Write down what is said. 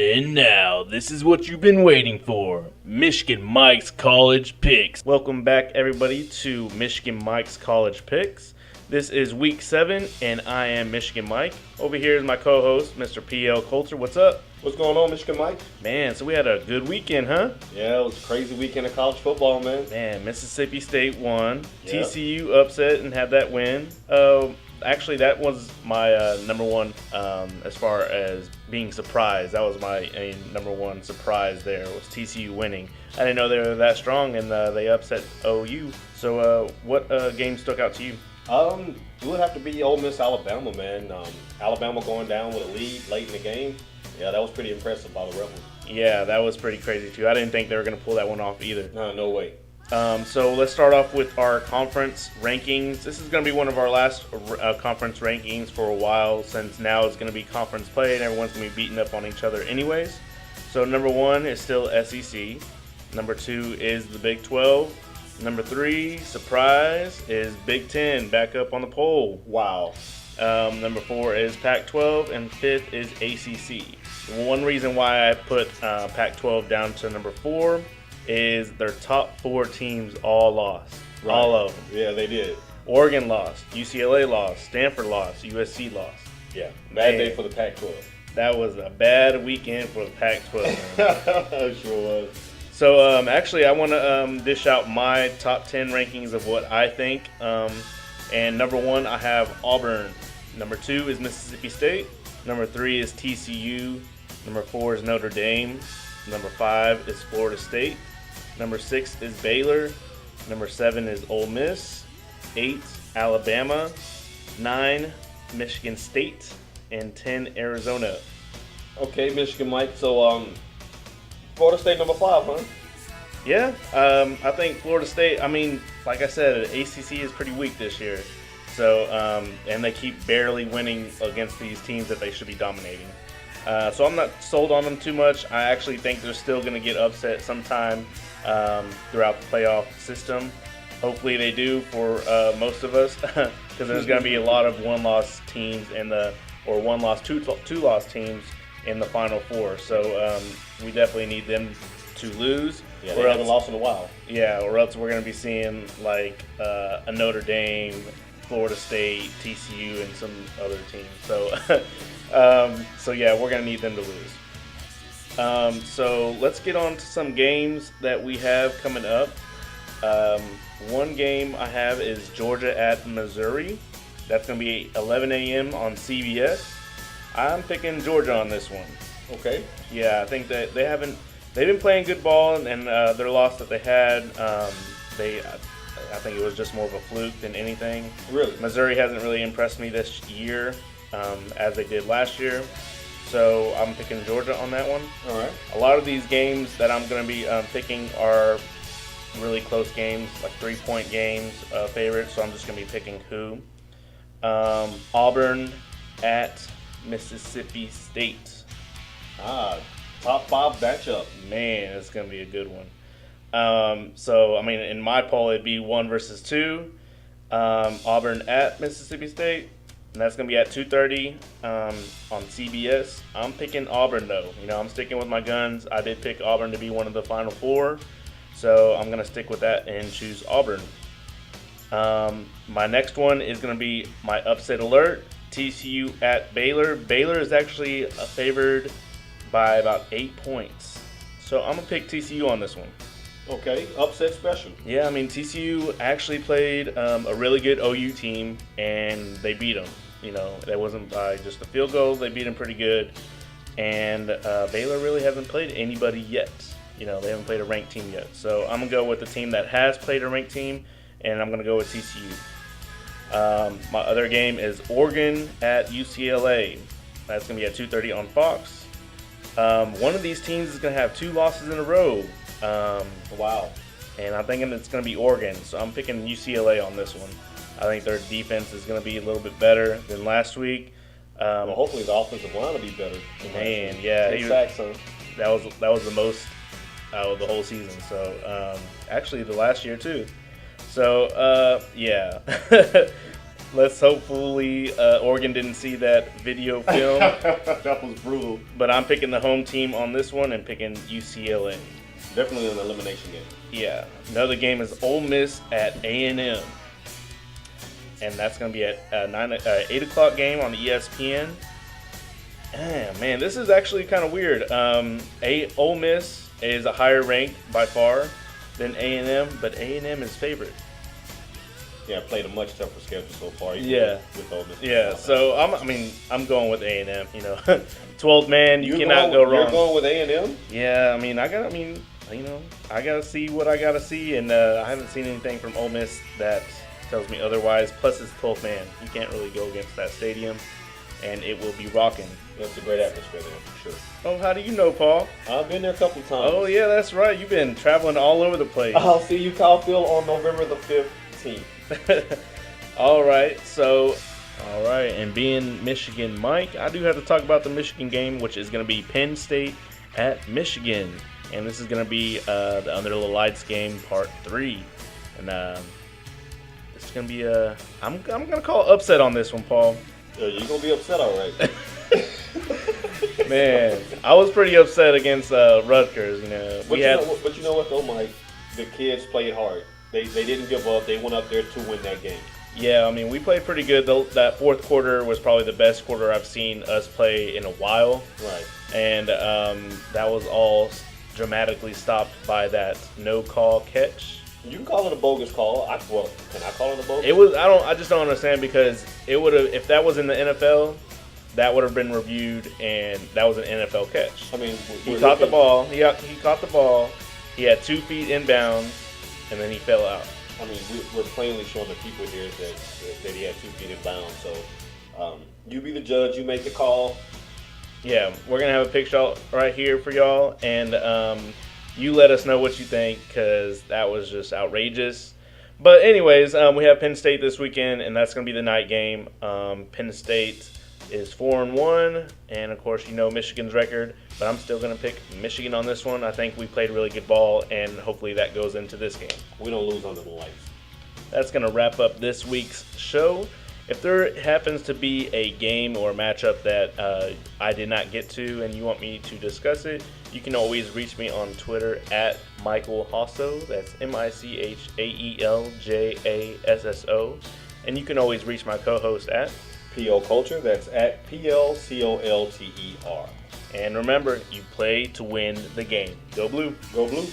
And now, this is what you've been waiting for, Michigan Mike's College Picks. Welcome back, everybody, to Michigan Mike's College Picks. This is Week 7, and I am Michigan Mike. Over here is my co-host, Mr. P.L. Coulter. What's up? What's going on, Michigan Mike? Man, so we had a good weekend, huh? Yeah, it was a crazy weekend of college football, man. Man, Mississippi State won. Yep. TCU upset and had that win. Actually, that was my number one as far as being surprised. That was my number one surprise there was TCU winning. I didn't know they were that strong, and they upset OU. So what game stuck out to you? It would have to be Ole Miss Alabama, man. Alabama going down with a lead late in the game. Yeah, that was pretty impressive by the Rebels. Yeah, that was pretty crazy, too. I didn't think they were going to pull that one off either. No way. So let's start off with our conference rankings. This is going to be one of our last conference rankings for a while, since now it's going to be conference play and everyone's going to be beating up on each other anyways. So number 1 is still SEC. Number 2 is the Big 12. Number 3, surprise, is Big 10 back up on the poll. Wow. Number 4 is Pac-12, and 5th is ACC. One reason why I put Pac-12 down to number 4 is their top 4 teams all lost. Right. All of them. Yeah, they did. Oregon lost, UCLA lost, Stanford lost, USC lost. Yeah, bad day for the Pac-12. That was a bad weekend for the Pac-12. Sure was. So actually, I want to dish out my top 10 rankings of what I think. And number 1, I have Auburn. Number 2 is Mississippi State. Number 3 is TCU. Number 4 is Notre Dame. Number 5 is Florida State. Number 6 is Baylor. Number 7 is Ole Miss. 8, Alabama. 9, Michigan State. And 10, Arizona. Okay, Michigan Mike. So, Florida State number 5, huh? Yeah, I think Florida State, I mean, like I said, ACC is pretty weak this year. So, and they keep barely winning against these teams that they should be dominating. So I'm not sold on them too much. I actually think they're still going to get upset sometime throughout the playoff system. Hopefully they do for most of us, because there's going to be a lot of one-loss teams or one-loss, two-loss teams in the Final Four. So we definitely need them to lose. Yeah, they haven't lost in a while. Yeah, or else we're going to be seeing like a Notre Dame, Florida State, TCU, and some other teams. So, so yeah, we're going to need them to lose. So let's get on to some games that we have coming up. One game I have is Georgia at Missouri. That's going to be 11 a.m. on CBS. I'm picking Georgia on this one. Okay. Yeah, I think that they've been playing good ball, and their loss that they had, I think it was just more of a fluke than anything. Really? Missouri hasn't really impressed me this year as they did last year, so I'm picking Georgia on that one. All right. A lot of these games that I'm going to be picking are really close games, like 3-point games, favorites, so I'm just going to be picking who. Auburn at Mississippi State. Top 5 matchup. Man, it's going to be a good one. So, I mean, in my poll, it'd be 1 versus 2. Auburn at Mississippi State. And that's going to be at 2:30 on CBS. I'm picking Auburn, though. You know, I'm sticking with my guns. I did pick Auburn to be one of the Final Four. So, I'm going to stick with that and choose Auburn. My next one is going to be my upset alert. TCU at Baylor. Baylor is actually favored by about 8 points. So I'm going to pick TCU on this one. Okay, upset special. Yeah, I mean, TCU actually played a really good OU team, and they beat them. You know, that wasn't by just a field goal. They beat them pretty good. And Baylor really hasn't played anybody yet. You know, they haven't played a ranked team yet. So I'm going to go with the team that has played a ranked team, and I'm going to go with TCU. My other game is Oregon at UCLA. That's going to be at 2:30 on Fox. One of these teams is going to have 2 losses in a row. Wow. And I'm thinking it's going to be Oregon, so I'm picking UCLA on this one. I think their defense is going to be a little bit better than last week. Well, hopefully the offensive line will be better. Man, yeah. Sacks, huh? That was the most out of the whole season. So, actually the last year too. So, yeah. Let's hopefully Oregon didn't see that video film. That was brutal. But I'm picking the home team on this one and picking UCLA. Definitely an elimination game. Yeah. Another game is Ole Miss at A&M. And that's going to be at 8 o'clock game on ESPN. Man, this is actually kind of weird. Ole Miss is a higher ranked by far than A&M, but A&M is favored. Yeah, played a much tougher schedule so far. Yeah. With Ole Miss. Yeah, so I'm going with A&M. 12th man, you cannot go wrong. You're going with A&M? Yeah, I gotta see what I gotta see, and I haven't seen anything from Ole Miss that tells me otherwise. Plus, it's 12th man. You can't really go against that stadium, and it will be rocking. It's a great atmosphere there, for sure. Oh, how do you know, Paul? I've been there a couple times. Oh, yeah, that's right. You've been traveling all over the place. I'll see you, Caulfield, on November the 15th. All right, and being Michigan Mike, I do have to talk about the Michigan game, which is going to be Penn State at Michigan, and this is going to be the Under the Lights game, Part 3, and this is going to be I'm going to call upset on this one, Paul. You're going to be upset, all right. Man, I was pretty upset against Rutgers. But you know what though, Mike? The kids played hard. They didn't give up. They went up there to win that game. Yeah, we played pretty good. That fourth quarter was probably the best quarter I've seen us play in a while. Right. And that was all dramatically stopped by that no call catch. You can call it a bogus call. Can I call it a bogus? It was. I just don't understand because it would have. If that was in the NFL, that would have been reviewed, and that was an NFL catch. He caught the ball. He caught the ball. He had 2 feet inbounds, and then he fell out. We're plainly showing the people here that he had 2 feet inbounds. So, you be the judge. You make the call. Yeah, we're gonna have a picture right here for y'all, and you let us know what you think because that was just outrageous. But anyways, we have Penn State this weekend, and that's gonna be the night game. Penn State is 4-1, and of course Michigan's record, but I'm still gonna pick Michigan on this one. I think we played really good ball, and hopefully that goes into this game. We don't lose under the lights. That's gonna wrap up this week's show. If there happens to be a game or a matchup that I did not get to and you want me to discuss it, you can always reach me on Twitter at Michael Hasso. That's MichaelJasso. And you can always reach my co-host at PL Culture. That's at PLCOLTER. And remember, you play to win the game. Go Blue. Go Blue.